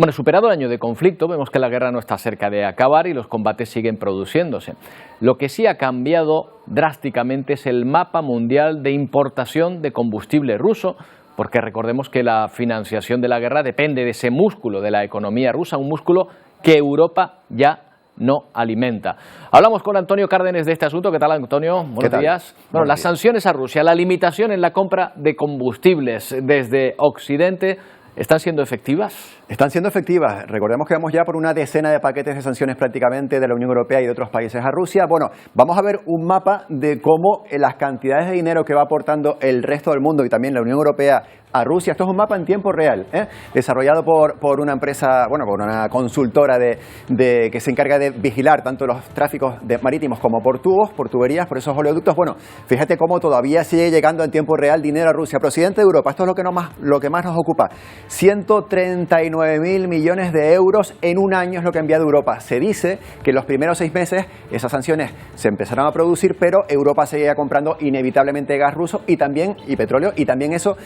Bueno, superado el año de conflicto, vemos que la guerra no está cerca de acabar y los combates siguen produciéndose. Lo que sí ha cambiado drásticamente es el mapa mundial de importación de combustible ruso, porque recordemos que la financiación de la guerra depende de ese músculo de la economía rusa, un músculo que Europa ya no alimenta. Hablamos con Antonio Cárdenes de este asunto. ¿Qué tal, Antonio? Buenos días. Bueno, las sanciones a Rusia, la limitación en la compra de combustibles desde Occidente, ¿están siendo efectivas? Están siendo efectivas. Recordemos que vamos ya por una decena de paquetes de sanciones prácticamente de la Unión Europea y de otros países a Rusia. Bueno, vamos a ver un mapa de cómo las cantidades de dinero que va aportando el resto del mundo y también la Unión Europea a Rusia. Esto es un mapa en tiempo real, desarrollado por una empresa, bueno, por una consultora que se encarga de vigilar tanto los tráficos marítimos como por tubos, por tuberías, por esos oleoductos. Bueno, fíjate cómo todavía sigue llegando en tiempo real dinero a Rusia. Procedente de Europa, esto es lo que más nos ocupa. 139.000 millones de euros en un año es lo que ha enviado Europa. Se dice que en los primeros 6 meses esas sanciones se empezaron a producir, pero Europa seguía comprando inevitablemente gas ruso y petróleo, y también eso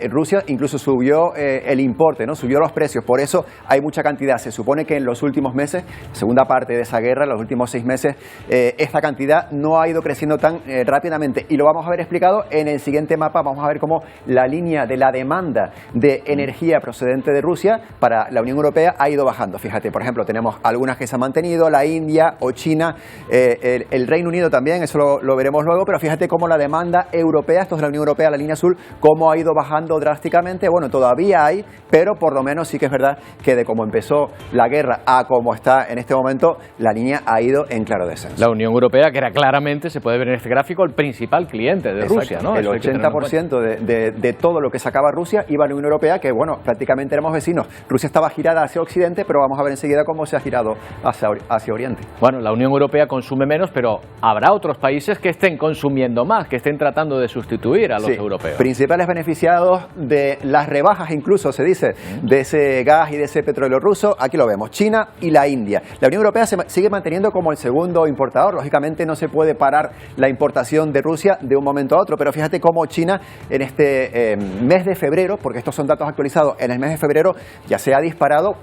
Rusia incluso subió el importe, ¿no? Subió los precios, por eso hay mucha cantidad. Se supone que en los últimos meses, segunda parte de esa guerra, en los últimos 6 meses, esta cantidad no ha ido creciendo tan rápidamente, y lo vamos a ver explicado en el siguiente mapa. Vamos a ver cómo la línea de la demanda de energía procedente de Rusia para la Unión Europea ha ido bajando. Fíjate, por ejemplo, tenemos algunas que se han mantenido, la India o China, el Reino Unido también, eso lo veremos luego, pero fíjate cómo la demanda europea, esto es la Unión Europea, la línea azul, cómo ha ido bajando drásticamente. Bueno, todavía hay, pero por lo menos sí que es verdad que de cómo empezó la guerra a cómo está en este momento, la línea ha ido en claro descenso. La Unión Europea, que era claramente, se puede ver en este gráfico, el principal cliente de Rusia, ¿no? El 80% de todo lo que sacaba Rusia iba a la Unión Europea, que bueno, prácticamente éramos vecinos. Rusia estaba girada hacia Occidente, pero vamos a ver enseguida cómo se ha girado hacia Oriente. Bueno, la Unión Europea consume menos, pero habrá otros países que estén consumiendo más, que estén tratando de sustituir a los europeos. Principales beneficiados de las rebajas, incluso se dice, de ese gas y de ese petróleo ruso, aquí lo vemos, China y la India. La Unión Europea se sigue manteniendo como el segundo importador. Lógicamente no se puede parar la importación de Rusia de un momento a otro, pero fíjate cómo China en este mes de febrero, porque estos son datos actualizados, en el mes de febrero ya se ha disparado,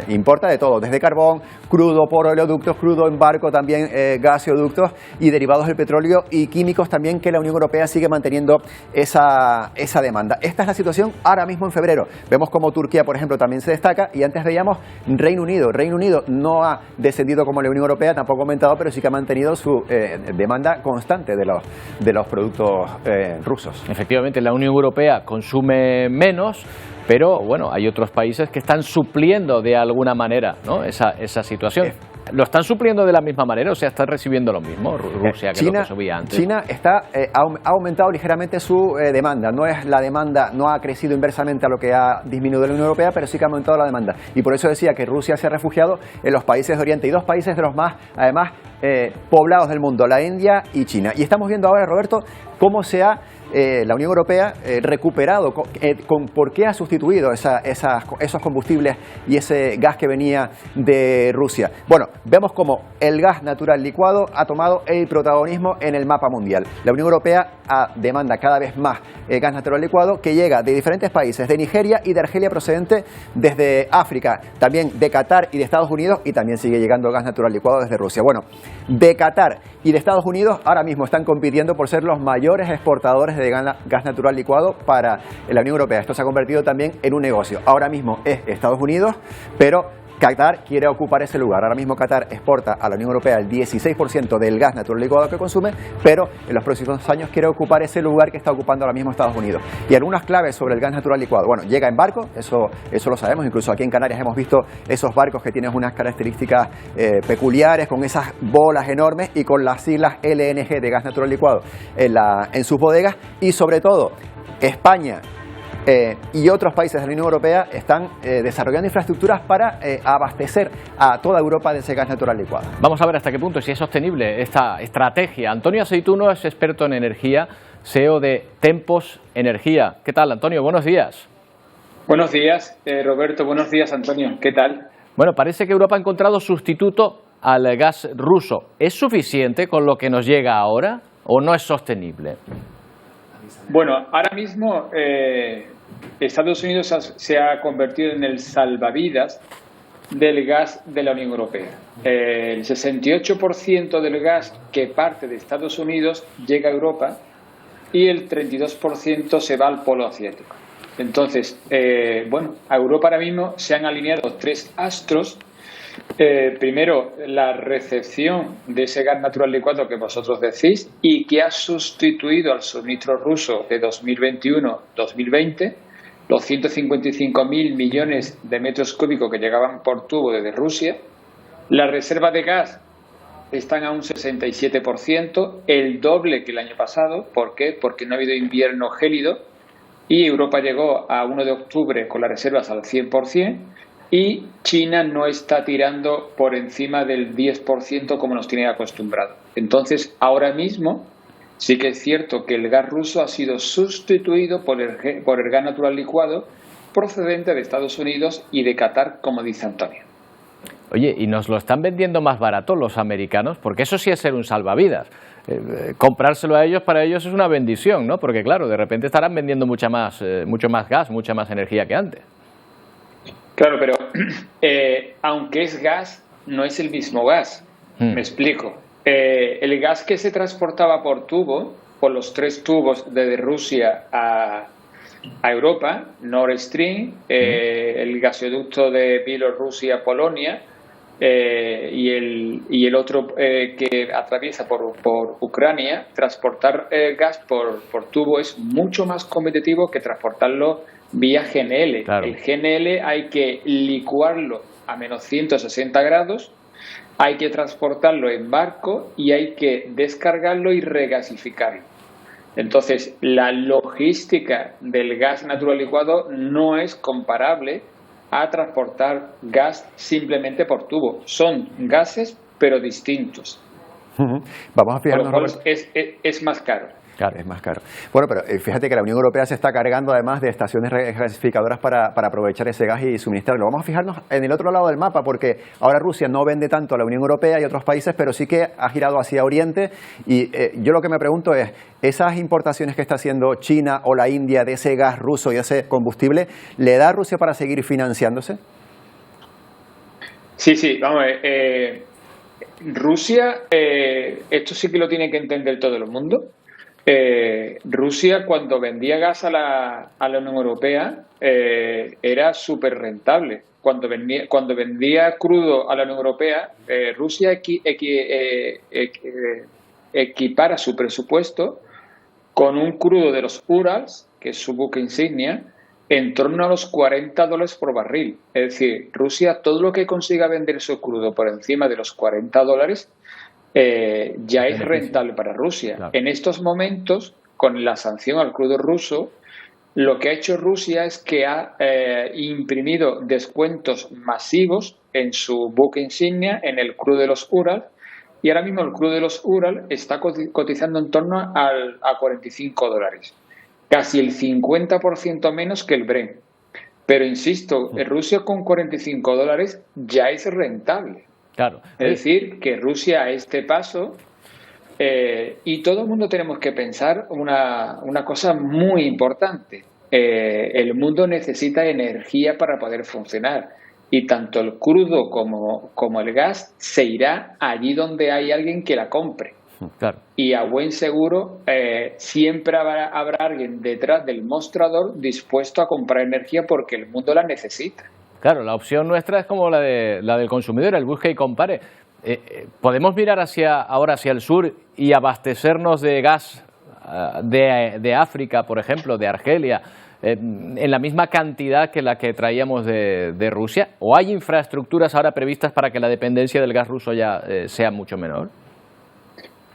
importa de todo, desde carbón, crudo por oleoductos, crudo en barco, también gaseoductos y derivados del petróleo y químicos también, que la Unión Europea sigue manteniendo esa demanda. Esta es la situación ahora mismo en febrero. Vemos como Turquía, por ejemplo, también se destaca, y antes veíamos Reino Unido. Reino Unido no ha descendido como la Unión Europea, tampoco ha aumentado, pero sí que ha mantenido su demanda constante de los productos rusos. Efectivamente, la Unión Europea consume menos, pero bueno, hay otros países que están supliendo de alguna manera, ¿no?, esa situación. ¿Lo están supliendo de la misma manera? O sea, ¿están recibiendo lo mismo Rusia que lo que subía antes? China ha aumentado ligeramente su demanda. No es la demanda, no ha crecido inversamente a lo que ha disminuido la Unión Europea, pero sí que ha aumentado la demanda. Y por eso decía que Rusia se ha refugiado en los países de Oriente, y 2 países de los más, además, poblados del mundo, la India y China. Y estamos viendo ahora, Roberto, cómo se ha la Unión Europea recuperado, por qué ha sustituido esos combustibles y ese gas que venía de Rusia. Bueno, vemos como el gas natural licuado ha tomado el protagonismo en el mapa mundial. La Unión Europea demanda cada vez más gas natural licuado, que llega de diferentes países, de Nigeria y de Argelia, procedente desde África, también de Qatar y de Estados Unidos, y también sigue llegando gas natural licuado desde Rusia. Bueno, de Qatar y de Estados Unidos ahora mismo están compitiendo por ser los mayores exportadores de gas natural licuado para la Unión Europea. Esto se ha convertido también en un negocio. Ahora mismo es Estados Unidos, pero Qatar quiere ocupar ese lugar. Ahora mismo Qatar exporta a la Unión Europea el 16% del gas natural licuado que consume, pero en los próximos años quiere ocupar ese lugar que está ocupando ahora mismo Estados Unidos. Y algunas claves sobre el gas natural licuado. Bueno, llega en barco, eso lo sabemos. Incluso aquí en Canarias hemos visto esos barcos que tienen unas características peculiares, con esas bolas enormes y con las siglas LNG de gas natural licuado en sus bodegas. Y sobre todo, España y otros países de la Unión Europea están desarrollando infraestructuras para abastecer a toda Europa de ese gas natural licuado. Vamos a ver hasta qué punto, si es sostenible esta estrategia. Antonio Aceituno es experto en energía, CEO de Tempos Energía. ¿Qué tal, Antonio? Buenos días. Buenos días, Roberto. Buenos días, Antonio. ¿Qué tal? Bueno, parece que Europa ha encontrado sustituto al gas ruso. ¿Es suficiente con lo que nos llega ahora o no es sostenible? Bueno, ahora mismo Estados Unidos se ha convertido en el salvavidas del gas de la Unión Europea. El 68% del gas que parte de Estados Unidos llega a Europa y el 32% se va al polo asiático. Entonces, a Europa ahora mismo se han alineado tres astros. Primero, la recepción de ese gas natural licuado que vosotros decís y que ha sustituido al suministro ruso de 2021-2020, los 155.000 millones de metros cúbicos que llegaban por tubo desde Rusia. Las reservas de gas están a un 67%, el doble que el año pasado. ¿Por qué? Porque no ha habido invierno gélido y Europa llegó a 1 de octubre con las reservas al 100%. Y China no está tirando por encima del 10% como nos tiene acostumbrado. Entonces, ahora mismo sí que es cierto que el gas ruso ha sido sustituido por el gas natural licuado procedente de Estados Unidos y de Qatar, como dice Antonio. Oye, ¿y nos lo están vendiendo más barato los americanos? Porque eso sí es ser un salvavidas. Comprárselo a ellos, para ellos es una bendición, ¿no? Porque claro, de repente estarán vendiendo mucho más gas, mucha más energía que antes. Claro, pero aunque es gas, no es el mismo gas. Me explico. El gas que se transportaba por tubo, por los 3 tubos desde Rusia a Europa, Nord Stream, el gasoducto de Bielorrusia-Polonia y el otro que atraviesa por Ucrania, transportar gas por tubo es mucho más competitivo que transportarlo vía GNL. Claro. El GNL hay que licuarlo a menos 160 grados, hay que transportarlo en barco y hay que descargarlo y regasificarlo. Entonces, la logística del gas natural licuado no es comparable a transportar gas simplemente por tubo. Son gases, pero distintos. Vamos a fijarnos, por lo cual es más caro. Claro, es más caro. Bueno, pero fíjate que la Unión Europea se está cargando además de estaciones regasificadoras para aprovechar ese gas y suministrarlo. Vamos a fijarnos en el otro lado del mapa, porque ahora Rusia no vende tanto a la Unión Europea y otros países, pero sí que ha girado hacia Oriente. Y yo lo que me pregunto es, ¿esas importaciones que está haciendo China o la India de ese gas ruso y ese combustible, le da a Rusia para seguir financiándose? Sí, vamos a ver. Rusia, esto sí que lo tiene que entender todo el mundo. Rusia, cuando vendía gas a la Unión Europea, era súper rentable. Cuando vendía crudo a la Unión Europea, Rusia equipara su presupuesto con un crudo de los Urals, que es su buque insignia, en torno a los $40 por barril. Es decir, Rusia, todo lo que consiga vender su crudo por encima de los $40, ya es rentable para Rusia. Claro. En estos momentos, con la sanción al crudo ruso, lo que ha hecho Rusia es que ha imprimido descuentos masivos en su buque insignia, en el crudo de los Ural, y ahora mismo el crudo de los Ural está cotizando en torno a $45, casi el 50% menos que el Brent. Pero insisto, Rusia con $45 ya es rentable. Claro. Es decir, que Rusia a este paso, y todo el mundo tenemos que pensar una cosa muy importante. El mundo necesita energía para poder funcionar y tanto el crudo como el gas se irá allí donde hay alguien que la compre. Claro. Y a buen seguro siempre habrá alguien detrás del mostrador dispuesto a comprar energía porque el mundo la necesita. Claro, la opción nuestra es como la del consumidor, el busque y compare. ¿Podemos mirar ahora hacia el sur y abastecernos de gas de África, por ejemplo, de Argelia, en la misma cantidad que la que traíamos de Rusia? ¿O hay infraestructuras ahora previstas para que la dependencia del gas ruso ya sea mucho menor?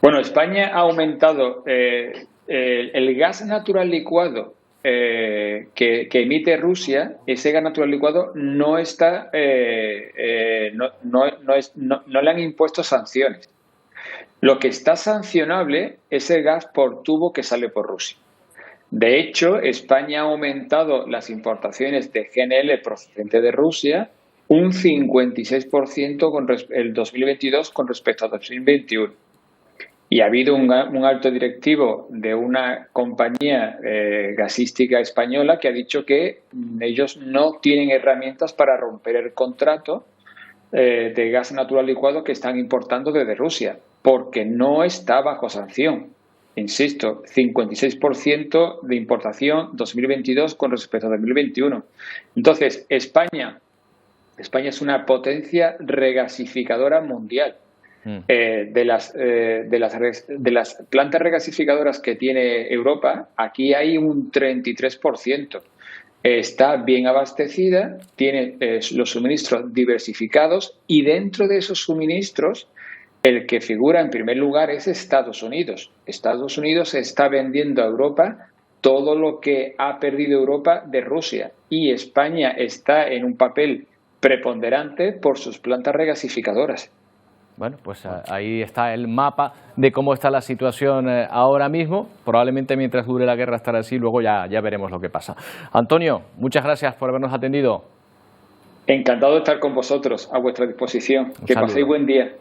Bueno, España ha aumentado el gas natural licuado que emite Rusia. Ese gas natural licuado no está, no le han impuesto sanciones. Lo que está sancionable es el gas por tubo que sale por Rusia. De hecho, España ha aumentado las importaciones de GNL procedente de Rusia un 56% con el 2022 con respecto a 2021. Y ha habido un alto directivo de una compañía gasística española que ha dicho que ellos no tienen herramientas para romper el contrato de gas natural licuado que están importando desde Rusia, porque no está bajo sanción. Insisto, 56% de importación 2022 con respecto a 2021. Entonces, España es una potencia regasificadora mundial. De las plantas regasificadoras que tiene Europa, aquí hay un 33%. Está bien abastecida, tiene los suministros diversificados y dentro de esos suministros el que figura en primer lugar es Estados Unidos. Estados Unidos está vendiendo a Europa todo lo que ha perdido Europa de Rusia y España está en un papel preponderante por sus plantas regasificadoras. Bueno, pues ahí está el mapa de cómo está la situación ahora mismo. Probablemente mientras dure la guerra estará así, luego ya veremos lo que pasa. Antonio, muchas gracias por habernos atendido. Encantado de estar con vosotros, a vuestra disposición. Que paséis buen día.